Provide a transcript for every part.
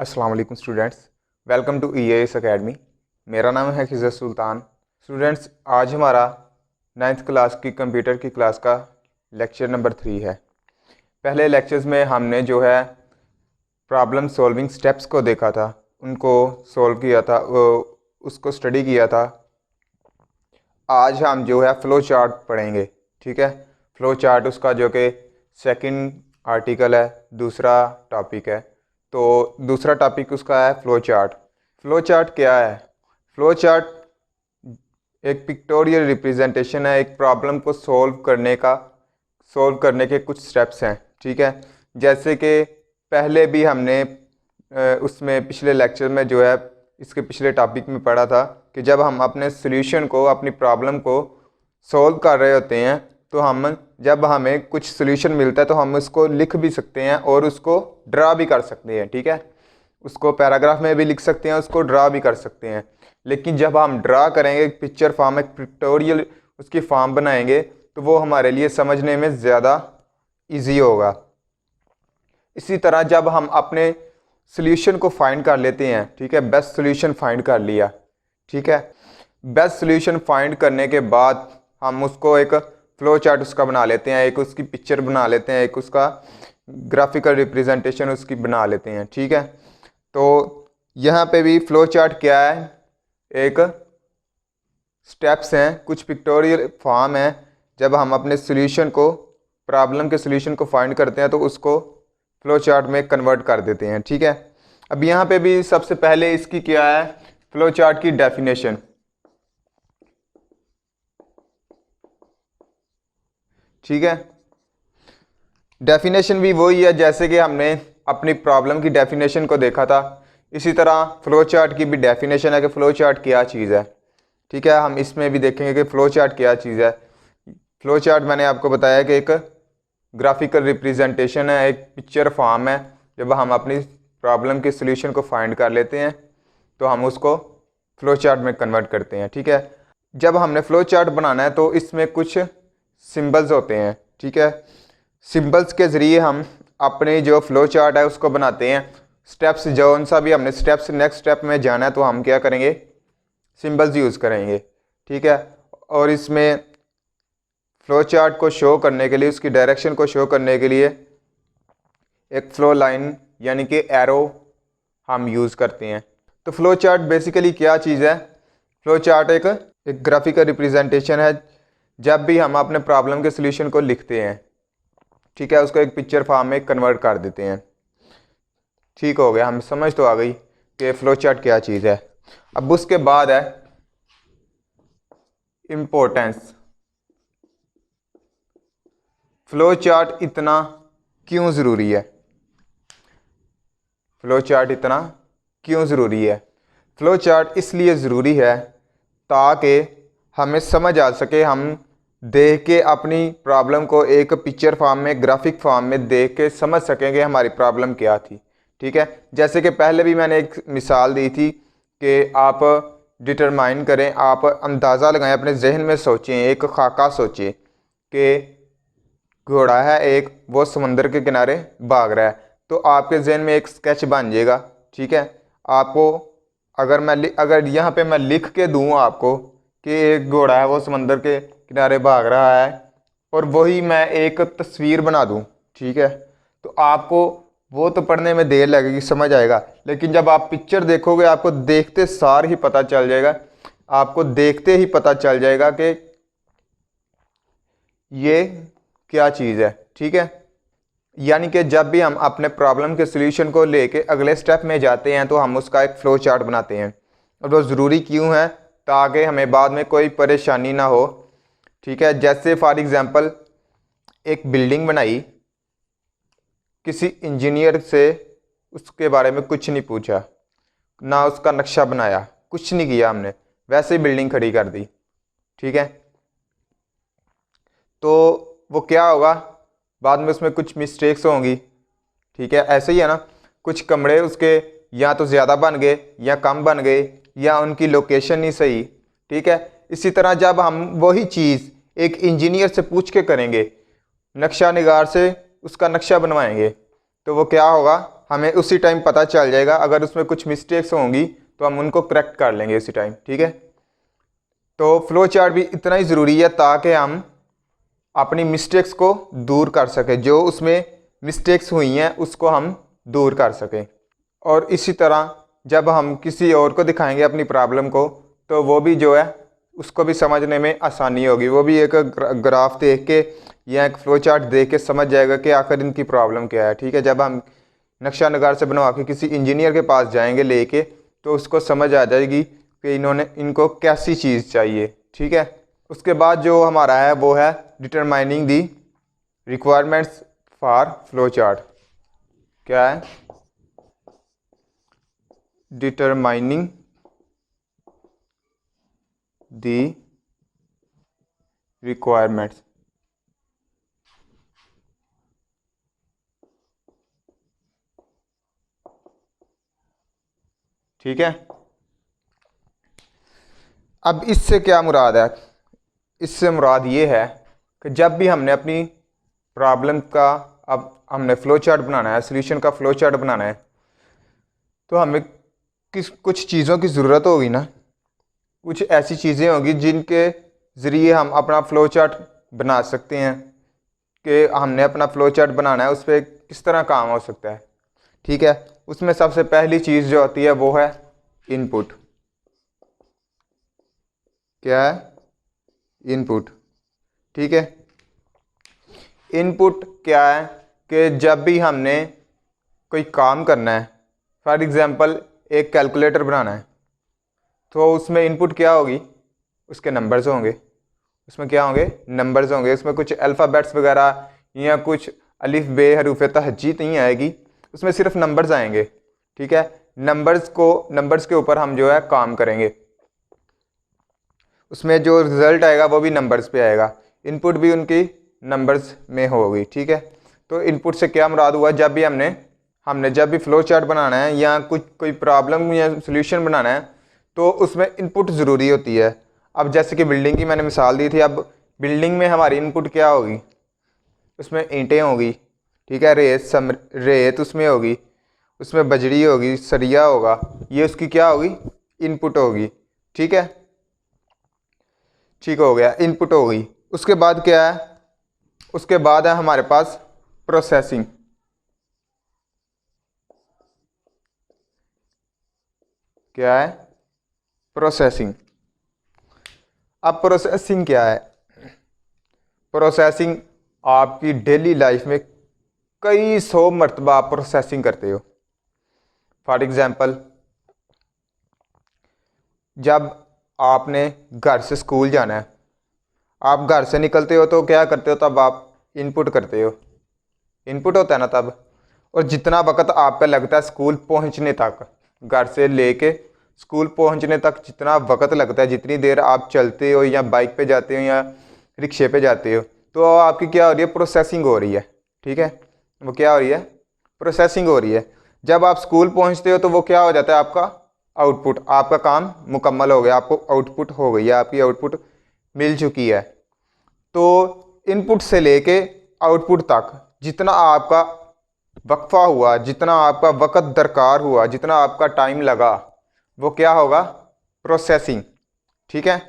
अस्सलाम वालेकुम students, welcome to EAS academy. मेरा नाम है खिज़र सुल्तान। स्टूडेंट्स, आज हमारा 9th क्लास की कंप्यूटर की क्लास का लेक्चर नंबर 3 है। पहले लेक्चर्स में हमने जो है प्रॉब्लम सॉल्विंग स्टेप्स को देखा था, उनको सॉल्व किया था, उसको स्टडी किया था। आज हम जो है फ़्लो चार्ट पढ़ेंगे। ठीक है, फ़्लो चार्ट उसका जो कि सेकंड आर्टिकल है, दूसरा टॉपिक है। तो दूसरा टॉपिक उसका है फ़्लो चार्ट। फ़्लो चार्ट क्या है? फ़्लो चार्ट एक पिक्टोरियल रिप्रेजेंटेशन है एक प्रॉब्लम को सॉल्व करने के कुछ स्टेप्स हैं। ठीक है, जैसे कि पहले भी हमने उसमें पिछले लेक्चर में जो है इसके पिछले टॉपिक में पढ़ा था कि जब हम अपने सॉल्यूशन को, अपनी प्रॉब्लम को सॉल्व कर रहे होते हैं तो जब हमें कुछ सॉल्यूशन मिलता है तो हम उसको लिख भी सकते हैं और उसको ड्रा भी कर सकते हैं। ठीक है, उसको पैराग्राफ में भी लिख सकते हैं, उसको ड्रा भी कर सकते हैं। लेकिन जब हम ड्रा करेंगे, एक पिक्चर फॉर्म, एक पिक्टोरियल उसकी फॉर्म बनाएंगे तो वो हमारे लिए समझने में ज़्यादा इजी होगा। इसी तरह जब हम अपने सॉल्यूशन को फाइंड कर लेते हैं, ठीक है, बेस्ट सॉल्यूशन फाइंड कर लिया, ठीक है, बेस्ट सॉल्यूशन फाइंड करने के बाद हम उसको एक फ्लो चार्ट उसका बना लेते हैं, एक उसकी पिक्चर बना लेते हैं, एक उसका ग्राफिकल रिप्रेजेंटेशन उसकी बना लेते हैं। ठीक है, तो यहाँ पे भी फ्लो चार्ट क्या है, एक स्टेप्स हैं, कुछ पिक्टोरियल फॉर्म है। जब हम अपने सॉल्यूशन को, प्रॉब्लम के सॉल्यूशन को फाइंड करते हैं तो उसको फ्लो चार्ट में कन्वर्ट कर देते हैं। ठीक है, अब यहाँ पे भी सबसे पहले इसकी क्या है, फ्लो चार्ट की डेफिनेशन। ठीक है, डेफिनेशन भी वही है जैसे कि हमने अपनी प्रॉब्लम की डेफिनेशन को देखा था, इसी तरह फ्लो चार्ट की भी डेफिनेशन है कि फ्लो चार्ट क्या चीज़ है। ठीक है, हम इसमें भी देखेंगे कि फ्लो चार्ट क्या चीज़ है। फ्लो चार्ट मैंने आपको बताया कि एक ग्राफिकल रिप्रेजेंटेशन है, एक पिक्चर फॉर्म है। जब हम अपनी प्रॉब्लम के सॉल्यूशन को फाइंड कर लेते हैं तो हम उसको फ्लो चार्ट में कन्वर्ट करते हैं। ठीक है, जब हमने फ्लो चार्ट बनाना है तो इसमें कुछ सिंबल्स होते हैं। ठीक है, सिंबल्स के ज़रिए हम अपने जो फ्लो चार्ट है उसको बनाते हैं। स्टेप्स, जौन सा भी हमने स्टेप्स, नेक्स्ट स्टेप में जाना है तो हम क्या करेंगे, सिंबल्स यूज़ करेंगे। ठीक है, और इसमें फ्लो चार्ट को शो करने के लिए, उसकी डायरेक्शन को शो करने के लिए एक फ्लो लाइन यानी कि एरो हम यूज़ करते हैं। तो फ्लो चार्ट बेसिकली क्या चीज़ है? फ्लो चार्ट एक ग्राफिकल रिप्रेजेंटेशन है। जब भी हम अपने प्रॉब्लम के सॉल्यूशन को लिखते हैं, ठीक है, उसको एक पिक्चर फॉर्म में कन्वर्ट कर देते हैं। ठीक हो गया, हम समझ तो आ गई कि फ्लो चार्ट क्या चीज़ है। अब उसके बाद है इम्पोर्टेंस। फ्लो चार्ट इतना क्यों ज़रूरी है? फ्लो चार्ट इतना क्यों ज़रूरी है? फ्लो चार्ट इसलिए ज़रूरी है ताकि हमें समझ आ सके, हम देख के अपनी प्रॉब्लम को एक पिक्चर फॉर्म में, ग्राफिक फॉर्म में देख के समझ सकें कि हमारी प्रॉब्लम क्या थी। ठीक है, जैसे कि पहले भी मैंने एक मिसाल दी थी कि आप डिटरमाइन करें, आप अंदाज़ा लगाएं, अपने जहन में सोचें, एक खाका सोचें कि घोड़ा है एक, वो समंदर के किनारे भाग रहा है, तो आपके जहन में एक स्केच बन जाएगा। ठीक है, आपको अगर यहाँ पे मैं लिख के दूँ आपको कि एक घोड़ा है वो समंदर के किनारे भाग रहा है और वही मैं एक तस्वीर बना दूँ, ठीक है, तो आपको वो तो पढ़ने में देर लगेगी, समझ आएगा। लेकिन जब आप पिक्चर देखोगे आपको देखते सार ही पता चल जाएगा, आपको देखते ही पता चल जाएगा कि ये क्या चीज़ है। ठीक है, यानी कि जब भी हम अपने प्रॉब्लम के सॉल्यूशन को लेके अगले स्टेप में जाते हैं तो हम उसका एक फ़्लो चार्ट बनाते हैं। और वो ज़रूरी क्यों है? ताकि हमें बाद में कोई परेशानी ना हो। ठीक है, जैसे फॉर एग्ज़ाम्पल एक बिल्डिंग बनाई, किसी इंजीनियर से उसके बारे में कुछ नहीं पूछा, ना उसका नक्शा बनाया, कुछ नहीं किया हमने, वैसे ही बिल्डिंग खड़ी कर दी। ठीक है, तो वो क्या होगा, बाद में उसमें कुछ मिस्टेक्स होंगी। ठीक है, ऐसे ही है ना, कुछ कमरे उसके या तो ज़्यादा बन गए या कम बन गए या उनकी लोकेशन नहीं सही। ठीक है, इसी तरह जब हम वही चीज़ एक इंजीनियर से पूछ के करेंगे, नक्शा निगार से उसका नक्शा बनवाएंगे, तो वो क्या होगा, हमें उसी टाइम पता चल जाएगा। अगर उसमें कुछ मिस्टेक्स होंगी तो हम उनको करेक्ट कर लेंगे उसी टाइम, ठीक है। तो फ्लो चार्ट भी इतना ही ज़रूरी है ताकि हम अपनी मिस्टेक्स को दूर कर सकें, जो उसमें मिस्टेक्स हुई हैं उसको हम दूर कर सकें। और इसी तरह जब हम किसी और को दिखाएंगे अपनी प्रॉब्लम को, तो वो भी जो है उसको भी समझने में आसानी होगी। वो भी एक ग्राफ देख के या एक फ्लो चार्ट देख के समझ जाएगा कि आखिर इनकी प्रॉब्लम क्या है, ठीक है। जब हम नक्शा नगार से बनवा के किसी इंजीनियर के पास जाएंगे लेके, तो उसको समझ आ जाएगी कि इनको कैसी चीज़ चाहिए, ठीक है। उसके बाद जो हमारा है वो है determining the requirements for flow chart. क्या है? डिटरमाइनिंग दी रिक्वायरमेंट्स। ठीक है। अब इससे क्या मुराद है? इससे मुराद ये है कि जब भी हमने अपनी प्रॉब्लम का, अब हमने फ्लो चार्ट बनाना है, सॉल्यूशन का फ्लो चार्ट बनाना है, तो हमें कुछ चीज़ों की ज़रूरत होगी ना। कुछ ऐसी चीज़ें होंगी जिनके ज़रिए हम अपना फ़्लो चार्ट बना सकते हैं कि हमने अपना फ़्लो चार्ट बनाना है, उस पर किस तरह काम हो सकता है, ठीक है। उसमें सबसे पहली चीज़ जो होती है वो है इनपुट। क्या है? इनपुट, ठीक है। इनपुट क्या है कि जब भी हमने कोई काम करना है, फॉर एग्ज़ाम्पल एक कैलकुलेटर बनाना है, तो उसमें इनपुट क्या होगी? उसके नंबर्स होंगे। उसमें क्या होंगे? नंबर्स होंगे। उसमें कुछ अल्फ़ाबेट्स वगैरह या कुछ अलिफ बे हरूफ तहज्जी नहीं आएगी, उसमें सिर्फ नंबर्स आएंगे, ठीक है। नंबर्स के ऊपर हम जो है काम करेंगे, उसमें जो रिज़ल्ट आएगा वो भी नंबर्स पे आएगा, इनपुट भी उनकी नंबर्स में होगी, ठीक है। तो इनपुट से क्या मुराद हुआ? जब भी हमने जब भी फ्लो चार्ट बनाना है या कोई प्रॉब्लम या सोल्यूशन बनाना है, तो उसमें इनपुट ज़रूरी होती है। अब जैसे कि बिल्डिंग की मैंने मिसाल दी थी, अब बिल्डिंग में हमारी इनपुट क्या होगी? उसमें ईंटें होगी, ठीक है, रेत उसमें होगी, उसमें बजरी होगी, सरिया होगा, ये उसकी क्या होगी? इनपुट होगी, ठीक है। ठीक हो गया, इनपुट हो गई। उसके बाद क्या है? उसके बाद है हमारे पास प्रोसेसिंग। क्या है? प्रोसेसिंग। अब प्रोसेसिंग क्या है? प्रोसेसिंग आपकी डेली लाइफ में कई 100 मरतबा आप प्रोसेसिंग करते हो। फॉर एग्ज़ाम्पल, जब आपने घर से स्कूल जाना है, आप घर से निकलते हो तो क्या करते हो? तब आप इनपुट करते हो, इनपुट होता है ना तब। और जितना वक्त आपका लगता है स्कूल पहुंचने तक, घर से लेके स्कूल पहुंचने तक जितना वक्त लगता है, जितनी देर आप चलते हो या बाइक पे जाते हो या रिक्शे पे जाते हो, तो आपकी क्या हो रही है? प्रोसेसिंग हो रही है, ठीक है। वो क्या हो रही है? प्रोसेसिंग हो रही है। जब आप स्कूल पहुंचते हो तो वो क्या हो जाता है? आपका आउटपुट, आपका काम मुकम्मल हो गया, आपको आउटपुट हो गई है, आपकी आउटपुट मिल चुकी है। तो इनपुट से लेके आउटपुट तक जितना आपका वक्फा हुआ, जितना आपका वक्त दरकार हुआ, जितना आपका टाइम लगा, वो क्या होगा? प्रोसेसिंग, ठीक है।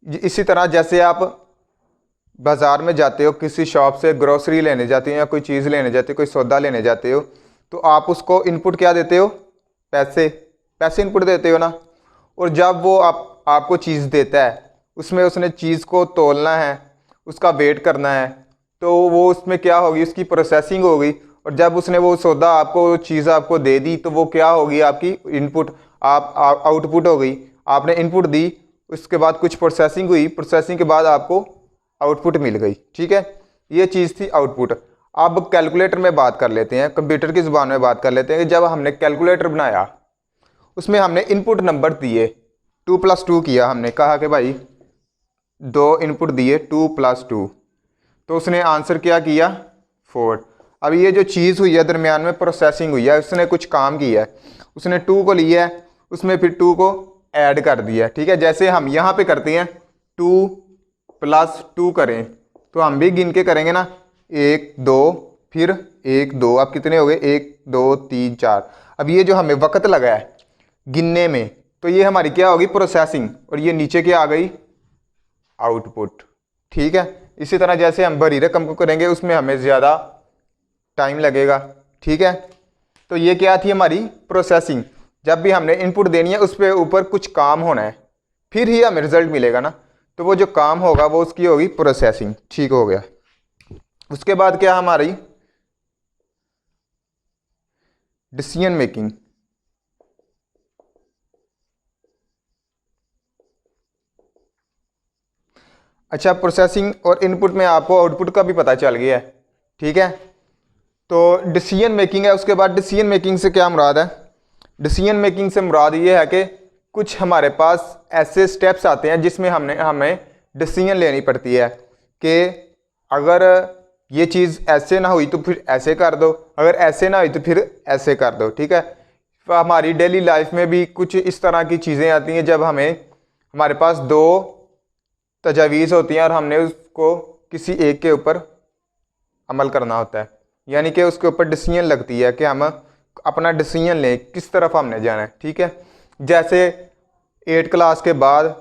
इसी तरह जैसे आप बाज़ार में जाते हो, किसी शॉप से ग्रोसरी लेने जाते हो या कोई चीज़ लेने जाते हो, कोई सौदा लेने जाते हो, तो आप उसको इनपुट क्या देते हो? पैसे। पैसे इनपुट देते हो ना। और जब वो आपको चीज़ देता है, उसमें उसने चीज़ को तोलना है, उसका वेट करना है, तो वो उसमें क्या होगी? उसकी प्रोसेसिंग होगी। और जब उसने वो सौदा आपको, चीज़ आपको दे दी, तो वो क्या होगी? आपकी इनपुट, आप आउटपुट हो गई। आपने इनपुट दी, उसके बाद कुछ प्रोसेसिंग हुई, प्रोसेसिंग के बाद आपको आउटपुट मिल गई, ठीक है। ये चीज़ थी आउटपुट। अब कैलकुलेटर में बात कर लेते हैं, कंप्यूटर की ज़ुबान में बात कर लेते हैं कि जब हमने कैलकुलेटर बनाया, उसमें हमने इनपुट नंबर दिए, 2 + 2 किया। हमने कहा कि भाई 2 इनपुट दिए, 2 + 2, तो उसने आंसर क्या किया? 4। अब ये जो चीज़ हुई है दरमियान में, प्रोसेसिंग हुई है, उसने कुछ काम किया है, उसने 2 को लिया है, उसमें फिर 2 को ऐड कर दिया, ठीक है। जैसे हम यहाँ पे करते हैं 2 + 2 करें, तो हम भी गिन के करेंगे ना, 1 2 फिर 1 2, अब कितने हो गए 1 2 3 4। अब ये जो हमें वक्त लगा है गिनने में, तो ये हमारी क्या होगी प्रोसेसिंग, और ये नीचे क्या आ गई आउटपुट। ठीक है, इसी तरह जैसे हम बड़ी रकम को करेंगे उसमें हमें ज़्यादा टाइम लगेगा। ठीक है, तो ये क्या थी हमारी प्रोसेसिंग। जब भी हमने इनपुट देनी है उस पर ऊपर कुछ काम होना है, फिर ही हमें रिजल्ट मिलेगा ना, तो वो जो काम होगा वो उसकी होगी प्रोसेसिंग। ठीक हो गया। उसके बाद क्या हमारी डिसीजन मेकिंग। अच्छा, प्रोसेसिंग और इनपुट में आपको आउटपुट का भी पता चल गया है। ठीक है, तो डिसीजन मेकिंग है। उसके बाद डिसीजन मेकिंग से क्या मुराद है? डिसीजन मेकिंग से मुराद ये है कि कुछ हमारे पास ऐसे स्टेप्स आते हैं जिसमें हमें डिसीजन लेनी पड़ती है कि अगर ये चीज़ ऐसे ना हुई तो फिर ऐसे कर दो, अगर ऐसे ना हुई तो फिर ऐसे कर दो। ठीक है, तो हमारी डेली लाइफ में भी कुछ इस तरह की चीज़ें आती हैं जब हमारे पास दो तजावीज़ होती हैं और हमने उसको किसी एक के ऊपर अमल करना होता है, यानी कि उसके ऊपर डिसीजन लगती है कि हम अपना डिसीजन लें किस तरफ हमने जाना है। ठीक है, जैसे 8 क्लास के बाद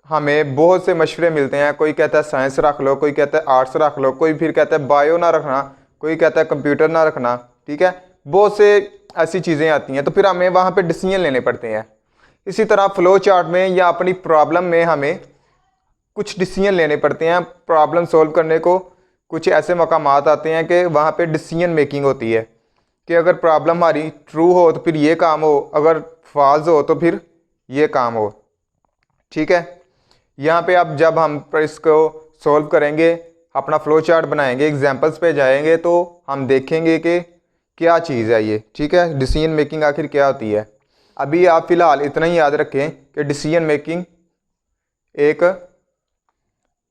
हमें बहुत से मशवरे मिलते हैं, कोई कहता है साइंस रख लो, कोई कहता है आर्ट्स रख लो, कोई फिर कहता है बायो ना रखना, कोई कहता है कंप्यूटर ना रखना। ठीक है, बहुत से ऐसी चीज़ें आती हैं, तो फिर हमें वहाँ पे डिसीजन लेने पड़ते हैं। इसी तरह फ्लो चार्ट में या अपनी प्रॉब्लम में हमें कुछ डिसीजन लेने पड़ते हैं। प्रॉब्लम सॉल्व करने को कुछ ऐसे मकामात आते हैं कि वहाँ पे डिसीजन मेकिंग होती है कि अगर प्रॉब्लम हमारी ट्रू हो तो फिर ये काम हो, अगर फॉल्स हो तो फिर ये काम हो। ठीक है, यहाँ पे अब जब हम इसको सॉल्व करेंगे, अपना फ्लो चार्ट बनाएंगे, एग्जांपल्स पे जाएंगे, तो हम देखेंगे कि क्या चीज़ है ये। ठीक है, डिसीजन मेकिंग आखिर क्या होती है। अभी आप फ़िलहाल इतना ही याद रखें कि डिसीजन मेकिंग एक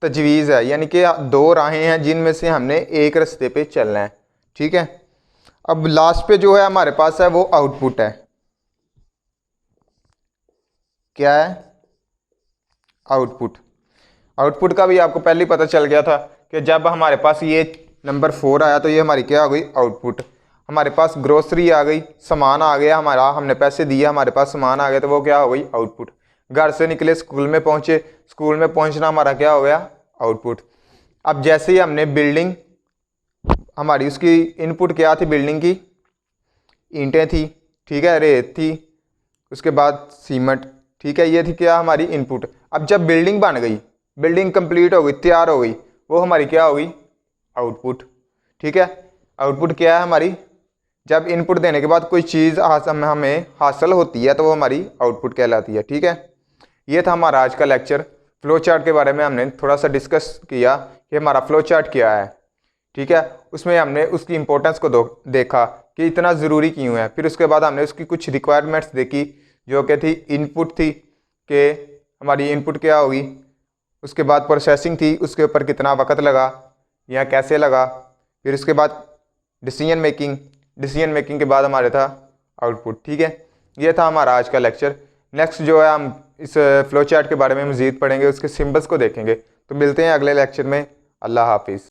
तजवीज़ है, यानी कि 2 राहें हैं जिनमें से हमने एक रास्ते पे चलना है। ठीक है, अब लास्ट पे जो है हमारे पास है वो आउटपुट है। क्या है? आउटपुट। आउटपुट का भी आपको पहले ही पता चल गया था कि जब हमारे पास ये नंबर 4 आया तो ये हमारी क्या हो गई आउटपुट। हमारे पास ग्रोसरी आ गई, सामान आ गया हमारा, हमने पैसे दिए, हमारे पास सामान आ गया, तो वो क्या हो गई आउटपुट। घर से निकले, स्कूल में पहुंचे, स्कूल में पहुंचना हमारा क्या हो गया आउटपुट। अब जैसे ही हमने बिल्डिंग, हमारी उसकी इनपुट क्या थी बिल्डिंग की? ईंटें थी। ठीक है, रेत थी, उसके बाद सीमेंट। ठीक है, ये थी क्या हमारी इनपुट। अब जब बिल्डिंग बन गई, बिल्डिंग कंप्लीट हो गई, तैयार हो गई, वो हमारी क्या होगी आउटपुट। ठीक है, आउटपुट क्या है हमारी? जब इनपुट देने के बाद कोई चीज़ हमें हासिल होती है तो वो हमारी आउटपुट कहलाती है। ठीक है, ये था हमारा आज का लेक्चर। फ्लो चार्ट के बारे में हमने थोड़ा सा डिस्कस किया कि हमारा फ्लो चार्ट क्या है। ठीक है, उसमें हमने उसकी इम्पोर्टेंस को देखा कि इतना ज़रूरी क्यों है। फिर उसके बाद हमने उसकी कुछ रिक्वायरमेंट्स देखी जो कि थी इनपुट थी कि हमारी इनपुट क्या होगी, उसके बाद प्रोसेसिंग थी, उसके ऊपर कितना वक्त लगा या कैसे लगा, फिर उसके बाद डिसीजन मेकिंग, डिसीजन मेकिंग के बाद हमारे था आउटपुट। ठीक है, ये था हमारा आज का लेक्चर। नेक्स्ट जो है हम इस फ्लो चार्ट के बारे में मज़ीद पढ़ेंगे, उसके सिंबल्स को देखेंगे। तो मिलते हैं अगले लेक्चर में। अल्लाह हाफिज़।